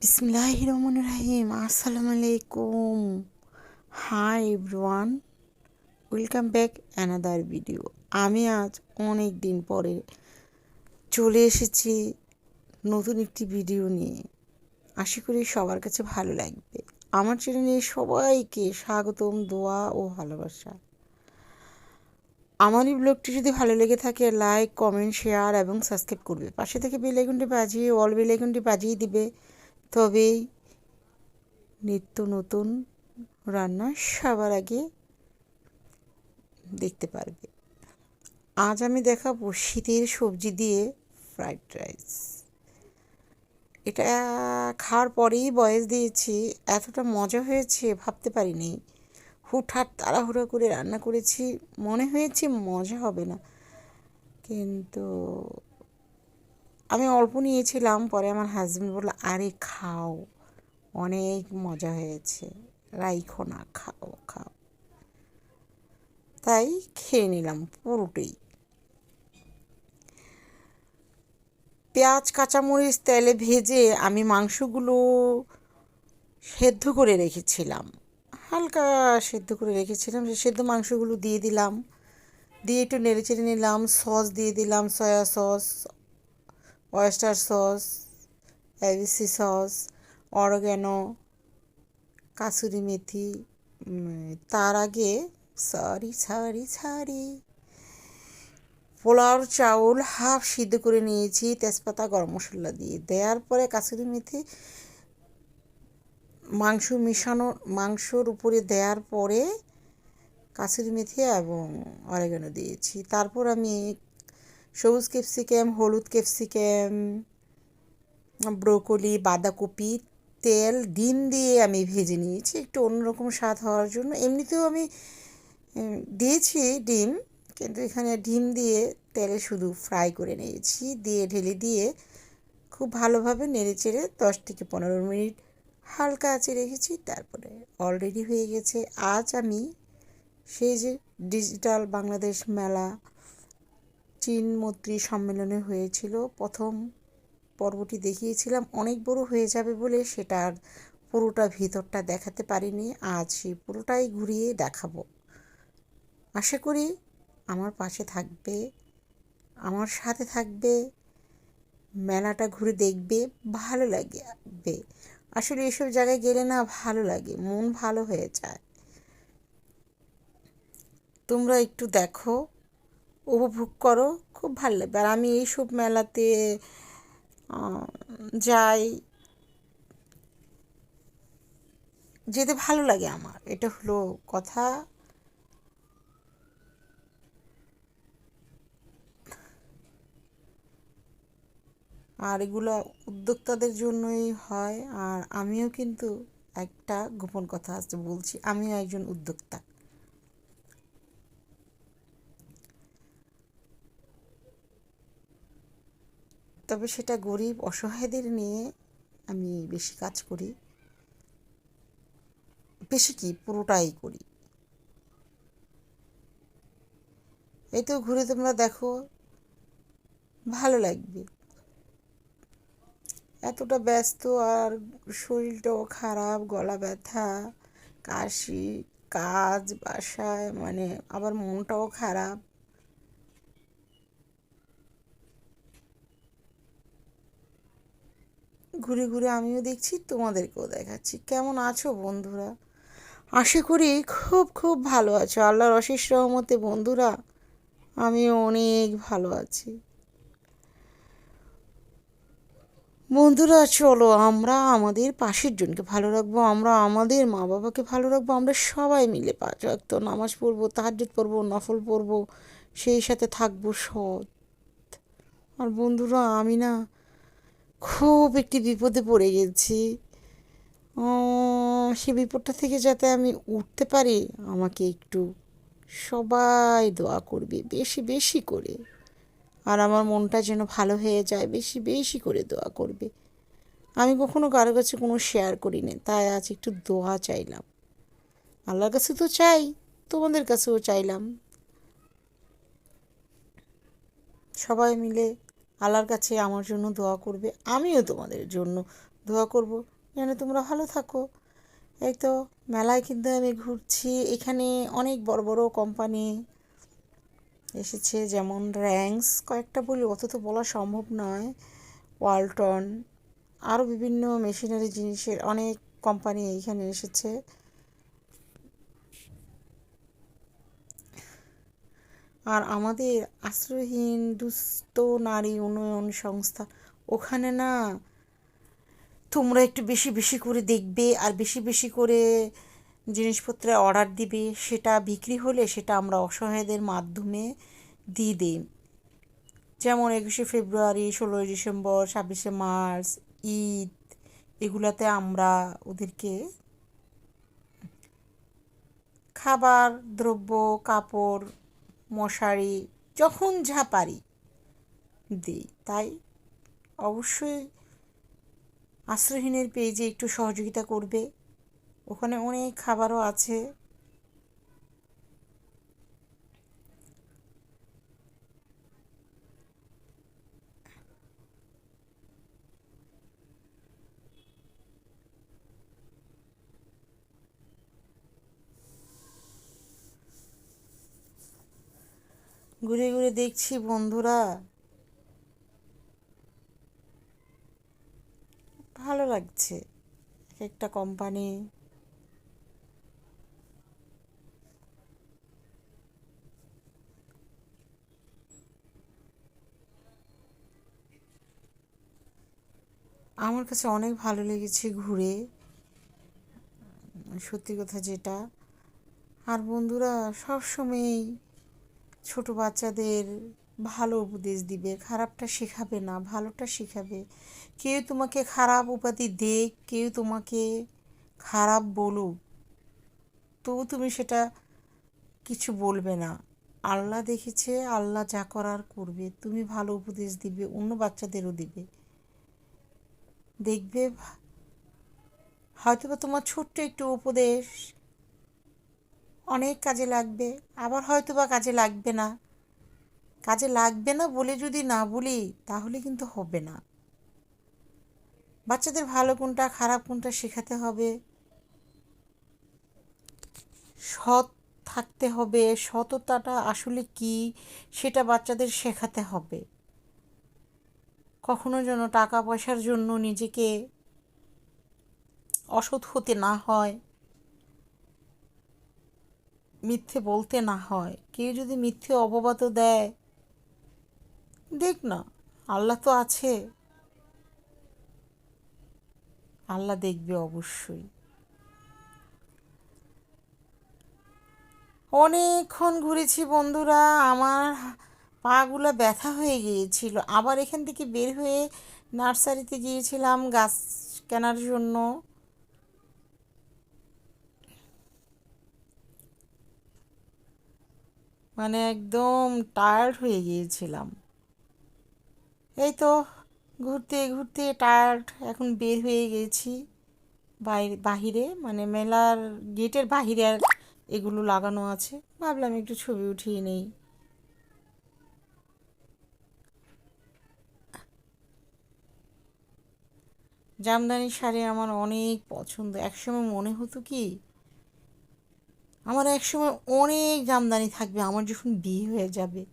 বিসমিল্লাহির রহমানির রহিম। আসসালামু আলাইকুম। Hi everyone, welcome back another video. আমি আজ অনেক দিন পরে চলে এসেছি নতুন একটি ভিডিও নিয়ে। আশা করি সবার কাছে ভালো লাগবে। আমার চ্যানেলে সবাইকে স্বাগতম, দোয়া ও ভালোবাসা। আমার এই ব্লগটি যদি ভালো লেগে থাকে লাইক, কমেন্ট, শেয়ার এবং সাবস্ক্রাইব করবে। পাশে থেকে বেল আইকনটি বাজিয়ে অল বেল আইকনটি বাজিয়ে দিবে, তবেই নিত্য নতুন রান্না সবার আগে দেখতে পারবে। আজ আমি দেখাবো শীতের সবজি দিয়ে ফ্রাইড রাইস। এটা খাওয়ার পরেই বয়স দিয়েছি, এতটা মজা হয়েছে ভাবতে পারিনি। হুটহাট তাড়াহুড়ো করে রান্না করেছি, মনে হয়েছে মজা হবে না, কিন্তু আমি অল্প নিয়েছিলাম। পরে আমার হাজব্যান্ড বলল, আরে খাও, অনেক মজা হয়েছে, রাইখো না, খাও খাও। তাই খেয়ে নিলাম পুরোটাই। পেঁয়াজ, কাঁচামরিচ তেলে ভেজে আমি মাংসগুলো সেদ্ধ করে রেখেছিলাম, হালকা সেদ্ধ করে রেখেছিলাম। সেই সেদ্ধ মাংসগুলো দিয়ে দিলাম, দিয়ে একটু নেড়ে চেড়ে নিলাম। সস দিয়ে দিলাম, soya sauce, oyster sauce, ABC sauce, oregano, কাসুরি মেথি। তার আগে সরি সরি সরি পোলাওর চাউল হাফ সিদ্ধ করে নিয়েছি, তেজপাতা, গরম মশলা দিয়ে দেওয়ার পরে কাসুরি মেথি মাংসর উপরে দেওয়ার পরে কাসুরি মেথি এবং অরেগানো দিয়েছি। তারপর আমি সবুজ ক্যাপসিকাম, হলুদ ক্যাপসিকাম, ব্রোকলি, বাঁধাকপি, তেল, ডিম দিয়ে আমি ভেজে নিয়েছি একটু অন্যরকম স্বাদ হওয়ার জন্য। এমনিতেও আমি দিয়েছি ডিম, কিন্তু এখানে ডিম দিয়ে তেলে শুধু ফ্রাই করে নিয়েছি, দিয়ে ঢেলে দিয়ে খুব ভালোভাবে নেড়ে চেড়ে 10 থেকে 15 মিনিট হালকা আঁচে রেখেছি। তারপরে অলরেডি হয়ে গেছে। আজ আমি সেই যে ডিজিটাল বাংলাদেশ মেলা চীন মৈত্রী সম্মেলনে হয়েছিল, প্রথম পর্বটি দেখিয়েছিলাম। অনেক বড় হয়ে যাবে বলে সেটার পুরোটা ভিতরটা দেখাতে পারিনি। আজ সেই পুরোটাই ঘুরিয়ে দেখাবো। আশা করি আমার পাশে থাকবে, আমার সাথে থাকবে, মেলাটা ঘুরে দেখবে, ভালো লাগবে। আসলে এসব জায়গায় গেলে না ভালো লাগে, মন ভালো হয়ে যায়। তোমরা একটু দেখো, উপভোগ করো, খুব ভালো লাগবে। আর আমি এইসব মেলাতে যাই, যেতে ভালো লাগে আমার, এটা হলো কথা। আর এগুলো উদ্যোক্তাদের জন্যই হয়। আর আমিও কিন্তু একটা গোপন কথা আছে বলছি, আমিও একজন উদ্যোক্তা। তবে সেটা গরিব অসহায়দের নিয়ে আমি বেশি কাজ করি, বেশি কি পুরোটাই করি। এই তো ঘুরে তোমরা দেখো, ভালো লাগবে। এতটা ব্যস্ত আর শরীরটাও খারাপ, গলা ব্যথা, কাশি, কাজ, বাসায়, মানে আবার মনটাও খারাপ। ঘুরে ঘুরে আমিও দেখছি, তোমাদেরকেও দেখাচ্ছি। কেমন আছো বন্ধুরা? আশা করি খুব খুব ভালো আছো। আল্লাহর অশেষ রহমতে বন্ধুরা আমিও অনেক ভালো আছি। বন্ধুরা চলো আমরা আমাদের পাশের জনকে ভালো রাখবো, আমরা আমাদের মা বাবাকে ভালো রাখবো। আমরা সবাই মিলে 5 ওয়াক্ত নামাজ পড়বো, তাহাজ্জুদ পড়বো, নফল পড়বো, সেই সাথে থাকবো সৎ। আর বন্ধুরা আমি না খুব একটি বিপদে পড়ে গেছি। সে বিপদটা থেকে যাতে আমি উঠতে পারি, আমাকে একটু সবাই দোয়া করবে বেশি বেশি করে। আর আমার মনটা যেন ভালো হয়ে যায়, বেশি বেশি করে দোয়া করবে। আমি কখনো কারো কাছে কোনো শেয়ার করি না, তাই আজ একটু দোয়া চাইলাম। আল্লাহর কাছে তো চাই, তোমাদের কাছেও চাইলাম। সবাই মিলে আল্লাহর কাছে আমার জন্য দোয়া করবে, আমিও তোমাদের জন্য দোয়া করব যেন তোমরা ভালো থাকো। এই তো মেলায় কিন্তু আমি ঘুরছি, এখানে অনেক বড় বড় কোম্পানি এসেছে, যেমন র্যাঙ্কস কয়েকটা বলি, অত তো বলা সম্ভব নয়, ওয়ালটন, আরও বিভিন্ন মেশিনারি জিনিসের অনেক কোম্পানি এইখানে এসেছে। আর আমাদের আশ্রয়হীন দুস্থ নারী উন্নয়ন সংস্থা, ওখানে না তোমরা একটু বেশি বেশি করে দেখবে আর বেশি বেশি করে জিনিসপত্রের অর্ডার দিবে, সেটা বিক্রি হলে সেটা আমরা অসহায়দের মাধ্যমে দিয়ে দিই। যেমন 21শে ফেব্রুয়ারি, 16ই ডিসেম্বর, 26শে মার্চ, ঈদ, এগুলাতে আমরা ওদেরকে খাবার দ্রব্য, কাপড়, মশারি, যখন যা পারি দিই। তাই অবশ্যই আশ্রয়হীনের পেজে একটু সহযোগিতা করবে, ওখানে অনেক খাবারও আছে। ঘুরে ঘুরে দেখছি বন্ধুরা, ভালো লাগছে একটা কোম্পানি। আমার কাছে অনেক ভালো লেগেছে ঘুরে, সত্যি কথা যেটা। আর বন্ধুরা সবসময়ই ছোট বাচ্চাদের ভালো উপদেশ দিবে, খারাপটা শেখাবে না, ভালোটা শেখাবে। কেউ তোমাকে খারাপ উপাধি দেখ, কেউ তোমাকে খারাপ বলুক, তবু তুমি সেটা কিছু বলবে না। আল্লাহ দেখেছে, আল্লাহ যা করার করবে। তুমি ভালো উপদেশ দিবে, অন্য বাচ্চাদেরও দিবে, দেখবে হয়তোবা তোমার ছোট্ট একটু উপদেশ অনেক কাজে লাগবে, আবার হয়তোবা কাজে লাগবে না। কাজে লাগবে না বলে যদি না বলি তাহলে কিন্তু হবে না। বাচ্চাদের ভালো কোনটা খারাপ কোনটা শেখাতে হবে, সৎ থাকতে হবে, সততাটা আসলে কি সেটা বাচ্চাদের শেখাতে হবে। কখনো যেন টাকা পয়সার জন্য নিজেকে অসৎ হতে না হয়, মিথ্যে বলতে না হয়। কেউ যদি মিথ্যে অপবাদও দেয়, দেখ না, আল্লাহ তো আছে, আল্লাহ দেখবে অবশ্যই। অনেকক্ষণ ঘুরেছি বন্ধুরা, আমার পাগুলো ব্যথা হয়ে গিয়েছিল। আবার এখান থেকে বের হয়ে নার্সারিতে গিয়েছিলাম গাছ কেনার জন্য। মানে একদম টায়ার্ড হয়ে গিয়েছিলাম। এই তো ঘুরতে ঘুরতে টায়ার্ড, এখন বের হয়ে গেছি বাহিরে, মানে মেলার গেটের বাহিরে আর এগুলো লাগানো আছে, ভাবলাম একটু ছবি উঠিয়ে নেই। জামদানি শাড়ি আমার অনেক পছন্দ। একসময় মনে হতো কি, আমার একসময় অনেক জামদানি থাকবে আমার যখন বিয়ে হয়ে যাবে।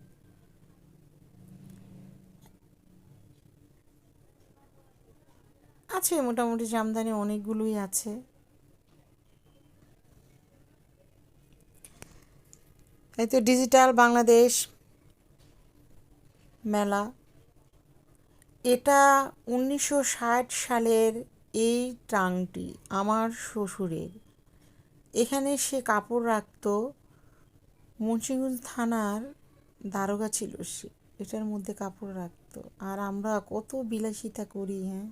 আছে মোটামুটি জামদানি অনেকগুলোই আছে। এই তো ডিজিটাল বাংলাদেশ মেলা, এটা 1960 সালের এই ট্রাঙ্কটি আমার শ্বশুরের। এখানে সে কাপড় রাখতো, মুন্সিগঞ্জ থানার দারোগা ছিল সে, এটার মধ্যে কাপড় রাখতো। আর আমরা কত বিলাসিতা করি, হ্যাঁ,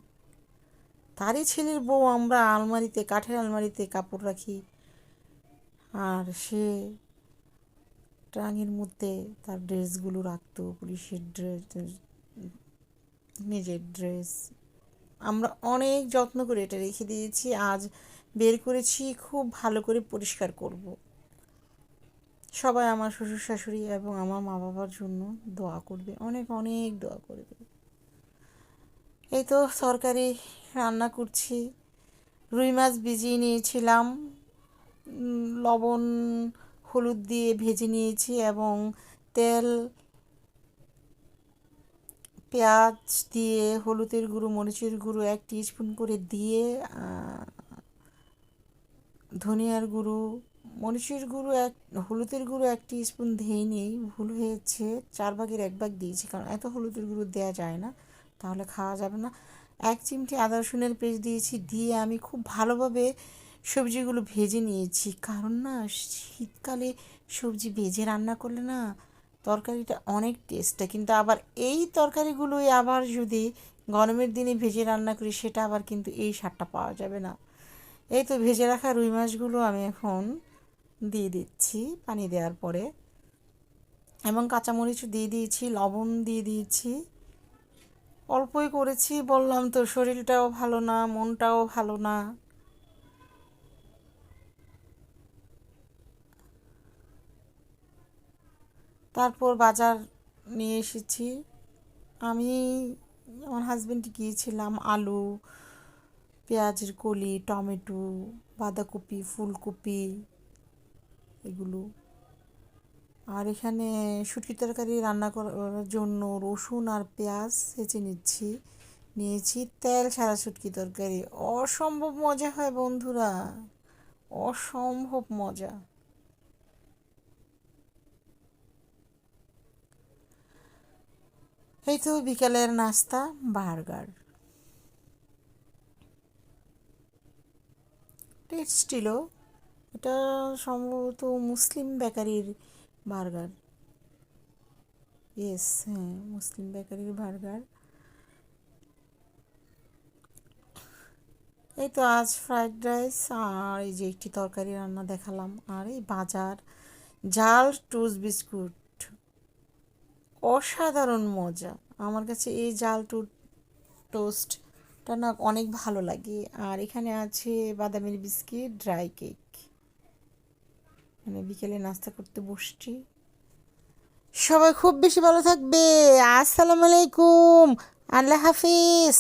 তারই ছেলের বউ আমরা আলমারিতে, কাঠের আলমারিতে কাপড় রাখি। আর সে ট্রাঙ্কের মধ্যে তার ড্রেসগুলো রাখতো, পুলিশের ড্রেস, নিজের ড্রেস। আমরা অনেক যত্ন করে এটা রেখে দিয়েছি, আজ বের করেছি, খুব ভালো করে পরিষ্কার করব। সবাই আমার শ্বশুর শাশুড়ি এবং আমার মা বাবার জন্য দোয়া করবে, অনেক অনেক দোয়া করবে। এই তো সরকারি রান্না করছি। রুই মাছ ভিজিয়ে নিয়েছিলাম, লবণ হলুদ দিয়ে ভেজে নিয়েছি এবং তেল, পেঁয়াজ দিয়ে হলুদের গুঁড়ো, মরিচের গুঁড়ো 1 টিস্পুন করে দিয়ে ধনিয়ার গুঁড়ো, মরিচের গুঁড়ো হলুদের গুঁড়ো 1 টিস্পুন দিইনি, ভুল হয়েছে, 1/4 দিয়েছি, কারণ এত হলুদের গুঁড়ো দেওয়া যায় না, তাহলে খাওয়া যাবে না। 1 চিমটি আদা রসুনের পেস্ট দিয়েছি, দিয়ে আমি খুব ভালোভাবে সবজিগুলো ভেজে নিয়েছি, কারণ না শীতকালে সবজি ভেজে রান্না করলে না তরকারিটা অনেক টেস্ট হয়, কিন্তু আবার এই তরকারিগুলোই আবার যদি গরমের দিনে ভেজে রান্না করি সেটা আবার কিন্তু এই স্বাদটা পাওয়া যাবে না। এই তো ভেজে রাখা রুই মাছগুলো আমি এখন দিয়ে দিচ্ছি পানি দেওয়ার পরে, এবং কাঁচামরিচও দিয়ে দিয়েছি, লবণ দিয়ে দিয়েছি। অল্পই করেছি, বললাম তো শরীরটাও ভালো না, মনটাও ভালো না। তারপর বাজার নিয়ে এসেছি আমি, আমার হাজব্যান্ড গিয়েছিলাম আলু, পেঁয়াজের কলি, টমেটো, বাঁধাকপি, ফুলকপি এগুলো। আর এখানে শুটকি তরকারি রান্না করার জন্য রসুন আর পেঁয়াজ ছেঁচে নিয়েছি তেল ছাড়া শুটকি তরকারি। অসম্ভব মজা হয় বন্ধুরা, অসম্ভব মজা। এই তো বিকালের নাস্তা, বার্গার। টেস্ট ছিল, এটা সম্ভবত মুসলিম বেকারির বার্গার। ইয়েস, হ্যাঁ, মুসলিম বেকারির বার্গার। এই তো আজ ফ্রাইড রাইস আর এই যে একটি তরকারি রান্না দেখালাম, আর এই বাজার জাল টোস্ট বিস্কুট, অসাধারণ মজা। আমার কাছে এই জাল টোস্টটা না অনেক ভালো লাগে। আর এখানে আছে বাদামের বিস্কিট, ড্রাই কেক। মানে বিকেলে নাস্তা করতে বসছি। সবাই খুব বেশি ভালো থাকবে। আসসালামু আলাইকুম, আল্লাহ হাফিজ।